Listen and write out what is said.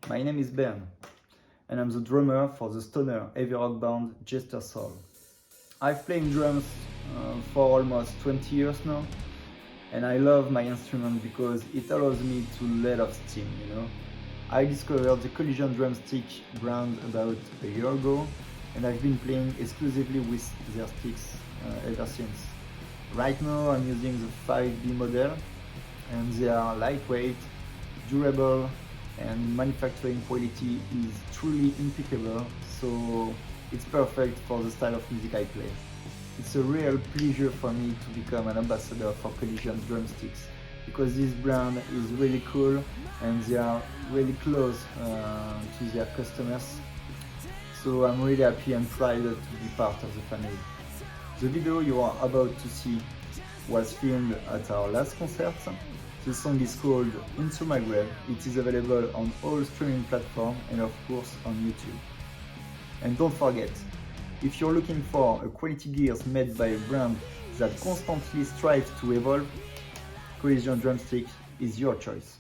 my name is Ben, and I'm the drummer for the stoner heavy rock band Jester Soul. I've played drums for almost 20 years now, and I love my instrument because it allows me to let off steam, I discovered the Collision Drumsticks brand about a year ago, and I've been playing exclusively with their sticks ever since. Right now I'm using the 5B model, and they are lightweight, durable, and manufacturing quality is truly impeccable, so it's perfect for the style of music I play. It's a real pleasure for me to become an ambassador for Collision Drumsticks, because this brand is really cool and they are really close to their customers. So I'm really happy and proud to be part of the family. The video you are about to see was filmed at our last concert. The song is called Into My Grave. It is available on all streaming platforms and of course on YouTube. And don't forget, if you're looking for a quality gears made by a brand that constantly strives to evolve, Collision Drumsticks is your choice.